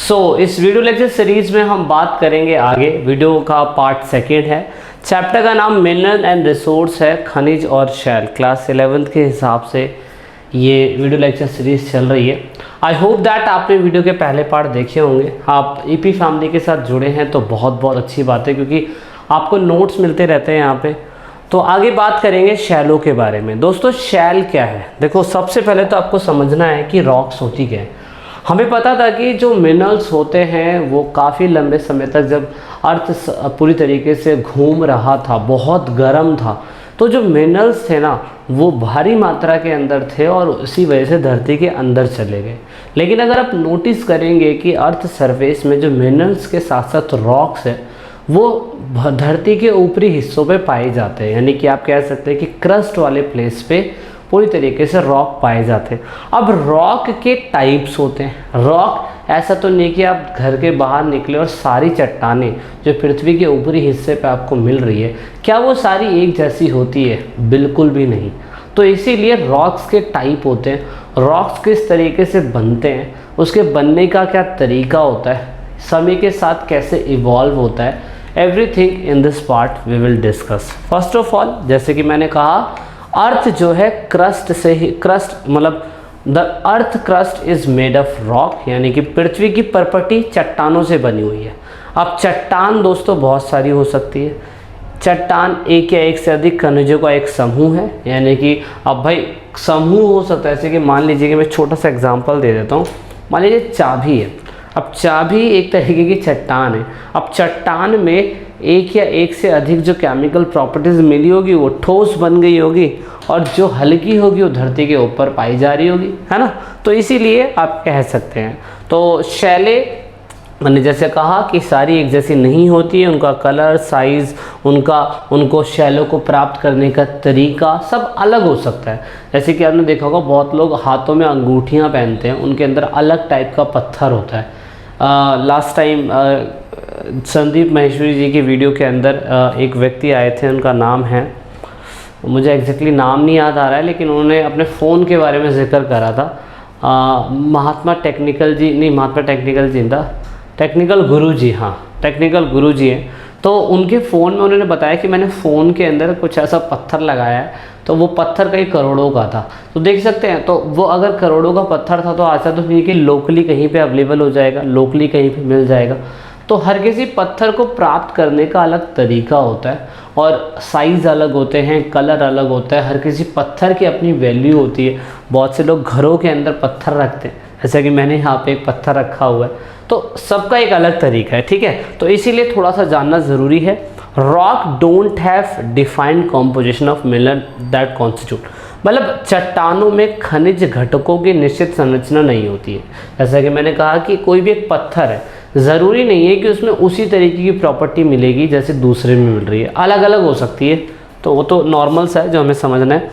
इस video lecture series में हम बात करेंगे आगे। वीडियो का पार्ट सेकेंड है। चैप्टर का नाम मिनरल एंड रिसोर्स है, खनिज और शैल। क्लास 11th के हिसाब से ये वीडियो लेक्चर सीरीज चल रही है। आई होप दैट आपने वीडियो के पहले पार्ट देखे होंगे। आप ईपी फैमिली के साथ जुड़े हैं तो बहुत बहुत अच्छी बात है, क्योंकि आपको नोट्स मिलते रहते हैं यहाँ पे। तो आगे बात करेंगे शैलों के बारे में। दोस्तों, शैल क्या है? देखो, सबसे पहले तो आपको समझना है कि रॉक्स होती क्या है। हमें पता था कि जो मिनरल्स होते हैं वो काफ़ी लंबे समय तक जब अर्थ पूरी तरीके से घूम रहा था, बहुत गर्म था, तो जो मिनरल्स थे ना वो भारी मात्रा के अंदर थे और उसी वजह से धरती के अंदर चले गए। लेकिन अगर आप नोटिस करेंगे कि अर्थ सरफेस में जो मिनरल्स के साथ साथ रॉक्स है वो धरती के ऊपरी हिस्सों पे पाए जाते हैं, यानी कि आप कह सकते हैं कि क्रस्ट वाले प्लेस पे पूरी तरीके से रॉक पाए जाते हैं। अब रॉक के टाइप्स होते हैं। रॉक ऐसा तो नहीं कि आप घर के बाहर निकले और सारी चट्टानें जो पृथ्वी के ऊपरी हिस्से पे आपको मिल रही है, क्या वो सारी एक जैसी होती है? बिल्कुल भी नहीं। तो इसीलिए रॉक्स के टाइप होते हैं। रॉक्स किस तरीके से बनते हैं, उसके बनने का क्या तरीका होता है, समय के साथ कैसे इवॉल्व होता है, everything in this part we will discuss. First of all, जैसे कि मैंने कहा, अर्थ जो है क्रस्ट से ही, क्रस्ट मतलब the earth crust is made of rock, यानी कि पृथ्वी की परपटी चट्टानों से बनी हुई है। अब चट्टान दोस्तों बहुत सारी हो सकती है। चट्टान एक या एक से अधिक खनिजों का एक समूह है, यानी कि अब भाई समूह हो सकता है। जैसे कि मान लीजिए कि मैं छोटा सा एग्जांपल दे देता हूँ। मान लीजिए चाबी है। अब चाबी एक तरीके की चट्टान है। अब चट्टान में एक या एक से अधिक जो केमिकल प्रॉपर्टीज़ मिली होगी वो ठोस बन गई होगी, और जो हल्की होगी वो धरती के ऊपर पाई जा रही होगी, है ना। तो इसीलिए आप कह सकते हैं। तो शैले, मैंने जैसे कहा कि सारी एक जैसी नहीं होती है। उनका कलर, साइज़, उनको शैलों को प्राप्त करने का तरीका सब अलग हो सकता है। जैसे कि आपने देखा होगा बहुत लोग हाथों में अंगूठियाँ पहनते हैं, उनके अंदर अलग टाइप का पत्थर होता है। लास्ट टाइम संदीप माहेश्वरी जी की वीडियो के अंदर एक व्यक्ति आए थे, उनका नाम है, मुझे एग्जैक्टली नाम नहीं याद आ रहा है, लेकिन उन्होंने अपने फ़ोन के बारे में जिक्र करा था। महात्मा टेक्निकल जी नहीं, महात्मा टेक्निकल जी था, टेक्निकल गुरु जी, हाँ टेक्निकल गुरु जी हैं। तो उनके फ़ोन में उन्होंने बताया कि मैंने फ़ोन के अंदर कुछ ऐसा पत्थर लगाया है, तो वो पत्थर कई करोड़ों का था। तो देख सकते हैं, तो वो अगर करोड़ों का पत्थर था तो ऐसा तो नहीं कि लोकली कहीं पे अवेलेबल हो जाएगा, लोकली कहीं पे मिल जाएगा। तो हर किसी पत्थर को प्राप्त करने का अलग तरीका होता है, और साइज़ अलग होते हैं, कलर अलग होता है। हर किसी पत्थर की अपनी वैल्यू होती है। बहुत से लोग घरों के अंदर पत्थर रखते हैं, जैसे कि मैंने यहाँ पे एक पत्थर रखा हुआ है। तो सबका एक अलग तरीका है, ठीक है। तो इसीलिए थोड़ा सा जानना ज़रूरी है। Rock don't have defined composition of mineral that constitute, मतलब चट्टानों में खनिज घटकों की निश्चित संरचना नहीं होती है। जैसा कि मैंने कहा कि कोई भी एक पत्थर है, ज़रूरी नहीं है कि उसमें उसी तरीके की प्रॉपर्टी मिलेगी जैसे दूसरे में मिल रही है, अलग अलग हो सकती है। तो वो तो नॉर्मल सा है जो हमें समझना है।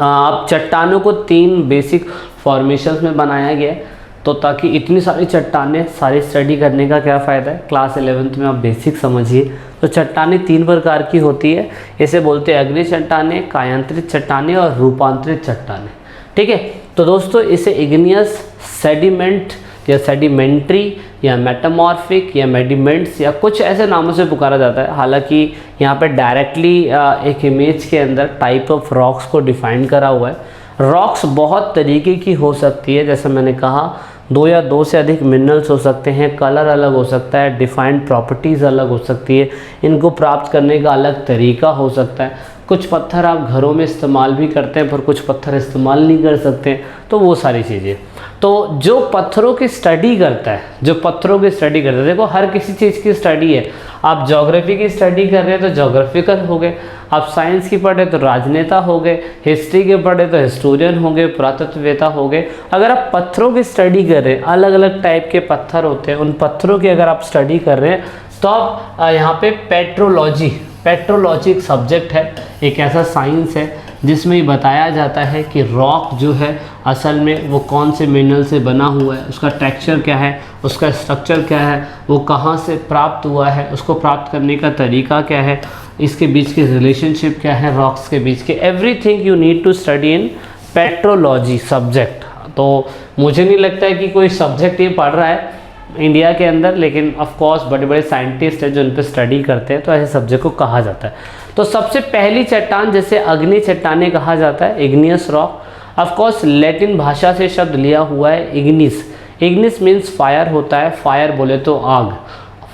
आप चट्टानों को 3 बेसिक फॉर्मेशंस में बनाया गया है। तो ताकि इतनी सारी चट्टानें सारी स्टडी करने का क्या फ़ायदा है, क्लास 11th में आप बेसिक समझिए। तो चट्टानें 3 प्रकार की होती है। इसे बोलते हैं अग्नि चट्टानें, कायांतरित चट्टानें और रूपांतरित चट्टानें, ठीक है। तो दोस्तों, इसे इग्नियस, सेडिमेंट या सेडिमेंट्री या मेटामॉर्फिक या मेडिमेंट्स या कुछ ऐसे नामों से पुकारा जाता है। हालांकि यहाँ पे डायरेक्टली एक इमेज के अंदर टाइप ऑफ रॉक्स को डिफाइन करा हुआ है। रॉक्स बहुत तरीके की हो सकती है, जैसे मैंने कहा 2 या 2 से अधिक मिनरल्स हो सकते हैं, कलर अलग हो सकता है, डिफाइंड प्रॉपर्टीज़ अलग हो सकती है, इनको प्राप्त करने का अलग तरीका हो सकता है। कुछ पत्थर आप घरों में इस्तेमाल भी करते हैं पर कुछ पत्थर इस्तेमाल नहीं कर सकते, तो वो सारी चीज़ें। तो जो पत्थरों की स्टडी करता है, देखो हर किसी चीज़ की स्टडी है। आप ज्योग्राफी की स्टडी कर रहे हैं तो ज्योग्राफिकल हो गए, आप साइंस की पढ़े तो राजनेता हो गए, हिस्ट्री के पढ़े तो हिस्टोरियन हो गए, पुरातत्ववेता हो गए। अगर आप पत्थरों की स्टडी कर रहे हैं, अलग अलग टाइप के पत्थर होते हैं, उन पत्थरों की अगर आप स्टडी कर रहे हैं तो आप यहाँ पे पेट्रोलॉजी एक सब्जेक्ट है, एक ऐसा साइंस है जिसमें ये बताया जाता है कि रॉक जो है असल में वो कौन से मिनरल से बना हुआ है, उसका टेक्सचर क्या है, उसका स्ट्रक्चर क्या है, वो कहाँ से प्राप्त हुआ है, उसको प्राप्त करने का तरीका क्या है, इसके बीच की रिलेशनशिप क्या है, रॉक्स के बीच के, everything you need to study in petrology subject. तो मुझे नहीं लगता है कि कोई सब्जेक्ट ये पढ़ रहा है इंडिया के अंदर, लेकिन ऑफ कोर्स बड़े बड़े साइंटिस्ट हैं जो इन पर स्टडी करते हैं, तो ऐसे सब्जेक्ट को कहा जाता है। तो सबसे पहली चट्टान जैसे अग्नि चट्टानें कहा जाता है, igneous rock. Of course Latin भाषा से शब्द लिया हुआ है इग्निस। इग्निस मीन्स फायर होता है, फायर बोले तो आग।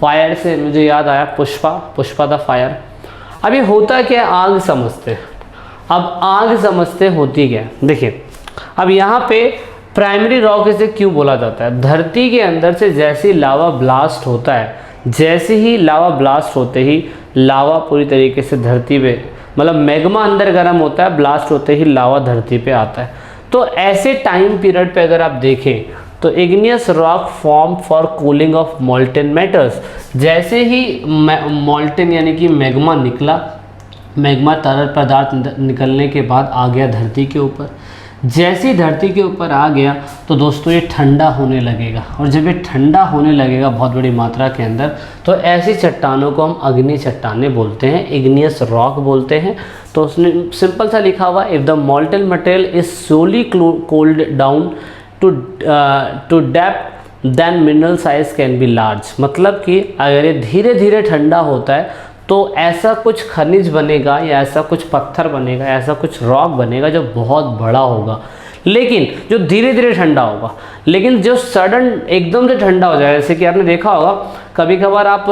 फायर से मुझे याद आया पुष्पा, पुष्पा द फायर। अब ये होता क्या, आग समझते। अब आग समझते होती क्या, देखिए अब यहाँ पे प्राइमरी रॉक इसे क्यों बोला जाता है। धरती के अंदर से जैसे ही लावा ब्लास्ट होता है, जैसे ही लावा ब्लास्ट होते ही लावा पूरी तरीके से धरती पे, मतलब मैग्मा अंदर गर्म होता है, ब्लास्ट होते ही लावा धरती पे आता है। तो ऐसे टाइम पीरियड पे अगर आप देखें तो igneous rock form for cooling of molten matters. जैसे ही मोल्टेन यानी कि मैग्मा निकला, मैग्मा तरल पदार्थ निकलने के बाद आ गया धरती के ऊपर। जैसे ही धरती के ऊपर आ गया तो दोस्तों ये ठंडा होने लगेगा, और जब ये ठंडा होने लगेगा बहुत बड़ी मात्रा के अंदर, तो ऐसी चट्टानों को हम अग्नि चट्टानें बोलते हैं, इग्नियस रॉक बोलते हैं। तो उसने सिंपल सा लिखा हुआ, if the molten material is slowly cold down to depth then mineral size can be large. मतलब कि अगर ये धीरे धीरे ठंडा होता है तो ऐसा कुछ खनिज बनेगा या ऐसा कुछ पत्थर बनेगा, ऐसा कुछ रॉक बनेगा जो बहुत बड़ा होगा, लेकिन जो धीरे धीरे ठंडा होगा। लेकिन जो सडन एकदम से ठंडा हो जाए, जैसे कि आपने देखा होगा कभी कभार आप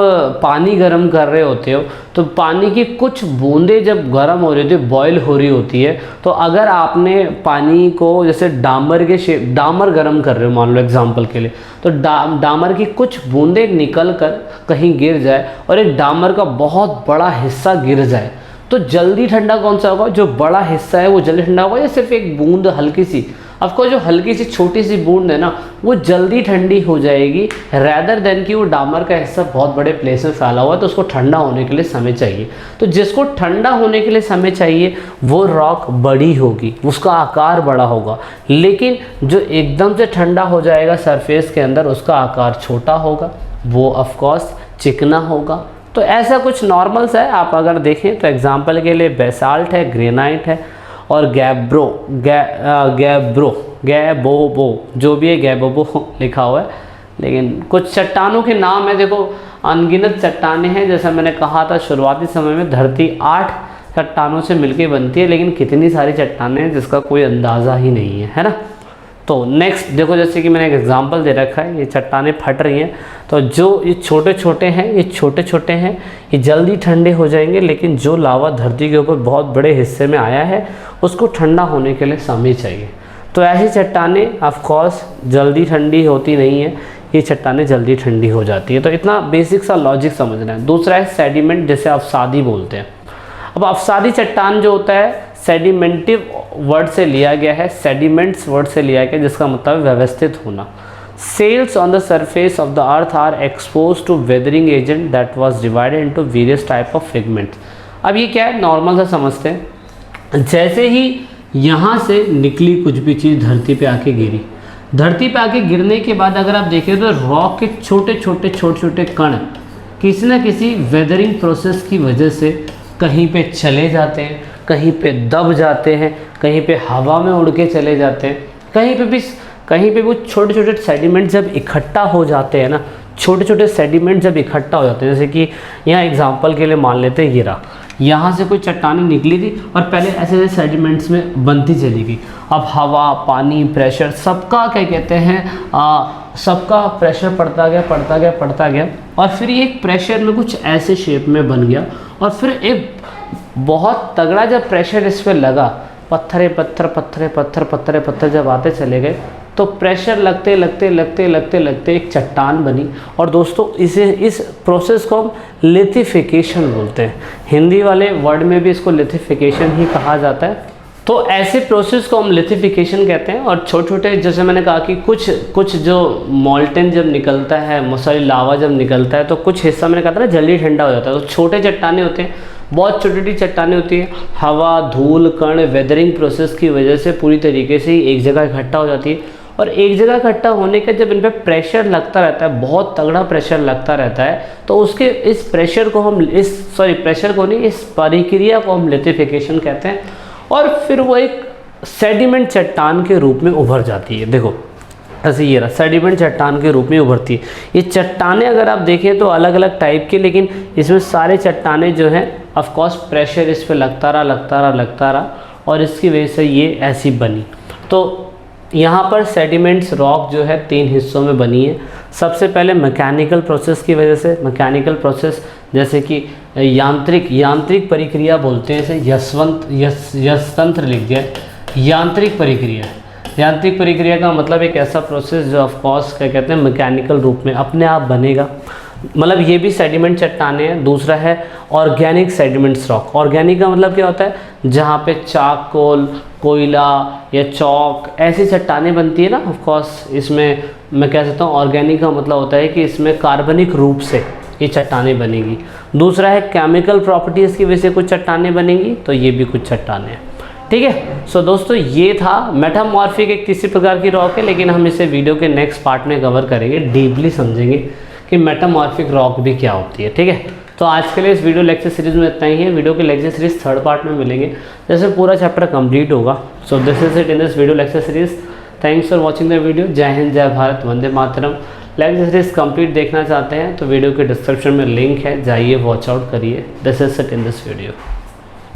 पानी गर्म कर रहे होते हो तो पानी की कुछ बूंदें जब गर्म हो रही होती है, बॉयल हो रही होती है, तो अगर आपने पानी को जैसे डामर के शेप, डामर गर्म कर रहे हो मान लो एग्जांपल के लिए, तो डामर की कुछ बूंदें निकल कर कहीं गिर जाए और एक डामर का बहुत बड़ा हिस्सा गिर जाए, तो जल्दी ठंडा कौन सा होगा, जो बड़ा हिस्सा है वो जल्दी ठंडा होगा या सिर्फ एक बूंद हल्की सी। आपको जो हल्की सी छोटी सी बूंद है ना वो जल्दी ठंडी हो जाएगी, रैदर देन कि वो डामर का हिस्सा बहुत बड़े प्लेस में फैला हुआ है, तो उसको ठंडा होने के लिए समय चाहिए। तो जिसको ठंडा होने के लिए समय चाहिए वो रॉक बड़ी होगी, उसका आकार बड़ा होगा, लेकिन जो एकदम से ठंडा हो जाएगा सरफेस के अंदर उसका आकार छोटा होगा, वो ऑफकोर्स चिकना होगा। तो ऐसा कुछ नॉर्मल्स है। आप अगर देखें तो एग्जांपल के लिए बेसाल्ट है, ग्रेनाइट है और गैबोबो जो भी है गैबोबो लिखा हुआ है, लेकिन कुछ चट्टानों के नाम है। देखो अनगिनत चट्टानें हैं, जैसा मैंने कहा था शुरुआती समय में धरती 8 चट्टानों से मिलकर बनती है, लेकिन कितनी सारी चट्टानें हैं जिसका कोई अंदाज़ा ही नहीं है ना। तो नेक्स्ट देखो, जैसे कि मैंने एक एग्जांपल दे रखा है, ये चट्टानें फट रही हैं, तो जो ये छोटे छोटे हैं, ये छोटे छोटे हैं, ये जल्दी ठंडे हो जाएंगे, लेकिन जो लावा धरती के ऊपर बहुत बड़े हिस्से में आया है उसको ठंडा होने के लिए समय चाहिए। तो ऐसी चट्टानें ऑफ कोर्स जल्दी ठंडी होती नहीं है, ये चट्टानें जल्दी ठंडी हो जाती है। तो इतना बेसिक सा लॉजिक समझना है। दूसरा है सेडिमेंट, जिसे अवसादी बोलते हैं। अब अवसादी चट्टान जो होता है सेडिमेंटिव वर्ड से लिया गया है, सेडिमेंट्स वर्ड से लिया गया, जिसका मतलब व्यवस्थित होना। Cells on the surface of the earth are expose to weathering agent that was divided into various type of pigments. अब ये क्या है, नॉर्मल सा समझते हैं। जैसे ही यहाँ से निकली कुछ भी चीज़ धरती पे आके गिरी, धरती पे आके गिरने के बाद अगर आप देखें तो रॉक के छोटे छोटे कण किसी न किसी वेदरिंग प्रोसेस की वजह से कहीं पे चले जाते हैं, कहीं पे दब जाते हैं, कहीं पे हवा में उड़ के चले जाते हैं, कहीं पे वो छोटे छोटे सेडिमेंट जब इकट्ठा हो जाते हैं ना, छोटे छोटे सेडिमेंट जब इकट्ठा हो जाते हैं, जैसे कि यहाँ एग्जांपल के लिए मान लेते हैं गिरा, यहाँ से कोई चट्टानें निकली थी और पहले ऐसे ऐसे सेडिमेंट्स में बनती चली गई। अब हवा, पानी, प्रेशर, सबका क्या कहते हैं, सबका प्रेशर पड़ता गया और फिर ये एक प्रेशर में कुछ ऐसे शेप में बन गया, और फिर एक बहुत तगड़ा जब प्रेशर इस पर लगा, पत्थर जब आते चले गए तो प्रेशर लगते एक चट्टान बनी। और दोस्तों इस प्रोसेस को हम लिथिफिकेशन बोलते हैं, हिंदी वाले वर्ड में भी इसको लिथिफिकेशन ही कहा जाता है। तो ऐसे प्रोसेस को हम लिथिफिकेशन कहते हैं। और छोटे छोटे, जैसे मैंने कहा कि कुछ जो मोल्टेन जब निकलता है, सॉरी लावा जब निकलता है तो कुछ हिस्सा मैंने कहा था ना जल्दी ठंडा हो जाता है, तो छोटे चट्टानें होते हैं, बहुत छोटी छोटी चट्टानें होती हैं, हवा, धूल, कण, वेदरिंग प्रोसेस की वजह से पूरी तरीके से एक जगह इकट्ठा हो जाती है। और एक जगह इकट्ठा होने का जब इन पर प्रेशर लगता रहता है, बहुत तगड़ा प्रेशर लगता रहता है, तो उसके इस प्रक्रिया को हम लिथिफिकेशन कहते हैं। और फिर वो एक सेडिमेंट चट्टान के रूप में उभर जाती है। देखो ऐसे ये रहा सेडिमेंट चट्टान के रूप में उभरती है। ये चट्टानें अगर आप देखें तो अलग अलग टाइप के, लेकिन इसमें सारे चट्टानें जो हैं ऑफ कोर्स प्रेशर इस पर लगता रहा और इसकी वजह से ये ऐसी बनी। तो यहाँ पर सेडिमेंट्स रॉक जो है 3 हिस्सों में बनी है। सबसे पहले मैकेनिकल प्रोसेस की वजह से, मैकेनिकल प्रोसेस जैसे कि यांत्रिक प्रक्रिया बोलते हैं इसे, यशतंत्र लिख दिया, यांत्रिक प्रक्रिया का मतलब एक ऐसा प्रोसेस जो ऑफ कोर्स क्या कहते हैं मैकेनिकल रूप में अपने आप बनेगा, मतलब ये भी सेडिमेंट चट्टानें हैं। दूसरा है ऑर्गेनिक सेडिमेंट्स रॉक। ऑर्गेनिक का मतलब क्या होता है, जहाँ पे चारकोल, कोयला या चौक ऐसी चट्टानें बनती है ना, ऑफ कोर्स इसमें मैं कह सकता हूँ ऑर्गेनिक का मतलब होता है कि इसमें कार्बनिक रूप से ये चट्टानें बनेगी। दूसरा है केमिकल प्रॉपर्टीज़ की वजह से कुछ चट्टानें बनेंगी, तो ये भी कुछ चट्टानें हैं। ठीक है। सो दोस्तों ये था मेटामॉर्फिक, एक किसी प्रकार की रॉक है, लेकिन हम इसे वीडियो के नेक्स्ट पार्ट में कवर करेंगे, डीपली समझेंगे कि मेटामॉर्फिक रॉक भी क्या होती है। ठीक है। तो आज के लिए इस वीडियो लेक्चर सीरीज में इतना ही है। वीडियो के लेक्चर सीरीज 3rd पार्ट में मिलेंगे जैसे पूरा चैप्टर कंप्लीट होगा। So this is it in this video lecture series. Thanks for watching the video. जय हिंद, जय Bharat, Vande Mataram. Lecture series complete देखना चाहते हैं तो वीडियो के डिस्क्रिप्शन में लिंक है, जाइए वॉच आउट करिए। This is it in this video.